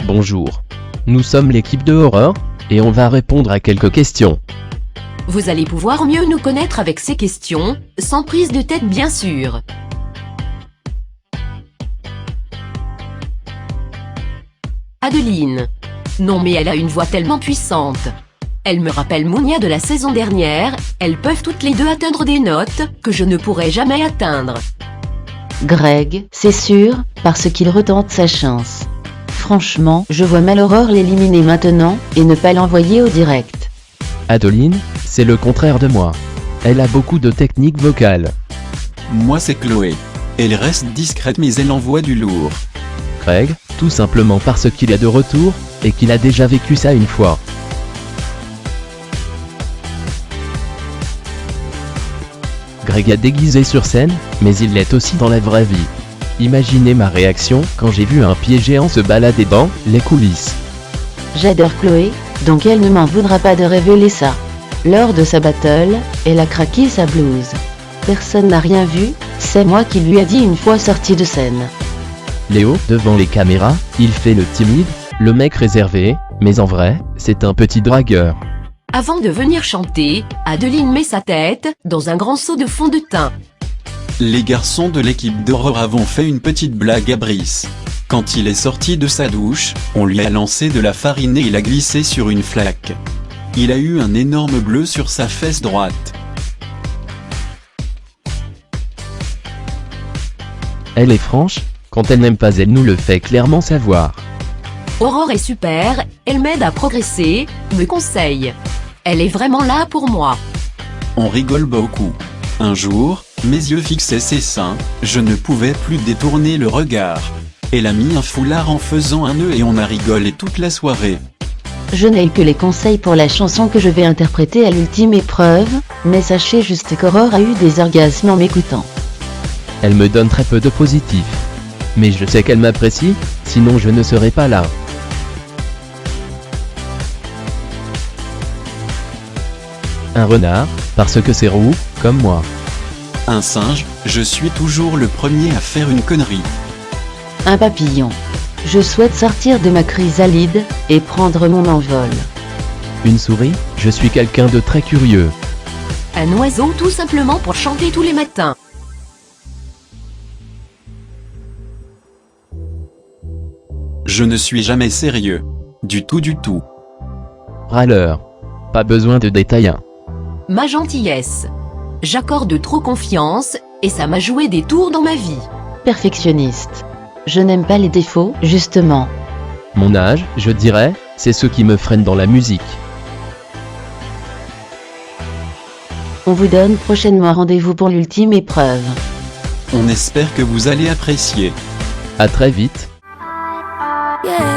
Bonjour. Nous sommes l'équipe de Horreur, et on va répondre à quelques questions. Vous allez pouvoir mieux nous connaître avec ces questions, sans prise de tête bien sûr. Adeline. Non mais elle a une voix tellement puissante. Elle me rappelle Mounia de la saison dernière, elles peuvent toutes les deux atteindre des notes que je ne pourrai jamais atteindre. Greg, c'est sûr, parce qu'il retente sa chance. Franchement, je vois mal Aurore l'éliminer maintenant, et ne pas l'envoyer au direct. Adeline, c'est le contraire de moi. Elle a beaucoup de techniques vocales. Moi c'est Chloé. Elle reste discrète mais elle envoie du lourd. Greg, tout simplement parce qu'il est de retour, et qu'il a déjà vécu ça une fois. Greg a déguisé sur scène, mais il l'est aussi dans la vraie vie. Imaginez ma réaction quand j'ai vu un pied géant se balader dans les coulisses. J'adore Chloé, donc elle ne m'en voudra pas de révéler ça. Lors de sa battle, elle a craqué sa blouse. Personne n'a rien vu, c'est moi qui lui a dit une fois sorti de scène. Léo, devant les caméras, il fait le timide, le mec réservé, mais en vrai, c'est un petit dragueur. Avant de venir chanter, Adeline met sa tête dans un grand seau de fond de teint. Les garçons de l'équipe d'Horreur avons fait une petite blague à Brice. Quand il est sorti de sa douche, on lui a lancé de la farine et il a glissé sur une flaque. Il a eu un énorme bleu sur sa fesse droite. Elle est franche, quand elle n'aime pas elle nous le fait clairement savoir. Aurore est super, elle m'aide à progresser, me conseille. Elle est vraiment là pour moi. On rigole beaucoup. Un jour, mes yeux fixaient ses seins, je ne pouvais plus détourner le regard. Elle a mis un foulard en faisant un nœud et on a rigolé toute la soirée. Je n'ai que les conseils pour la chanson que je vais interpréter à l'ultime épreuve, mais sachez juste qu'Aurore a eu des orgasmes en m'écoutant. Elle me donne très peu de positif. Mais je sais qu'elle m'apprécie, sinon je ne serais pas là. Un renard, parce que c'est roux, comme moi. Un singe, je suis toujours le premier à faire une connerie. Un papillon. Je souhaite sortir de ma chrysalide, et prendre mon envol. Une souris, je suis quelqu'un de très curieux. Un oiseau tout simplement pour chanter tous les matins. Je ne suis jamais sérieux. Du tout. Râleur. Pas besoin de détails. Ma gentillesse. J'accorde trop confiance, et ça m'a joué des tours dans ma vie. Perfectionniste. Je n'aime pas les défauts, justement. Mon âge, je dirais, c'est ce qui me freine dans la musique. On vous donne prochainement rendez-vous pour l'ultime épreuve. On espère que vous allez apprécier. À très vite. Yeah.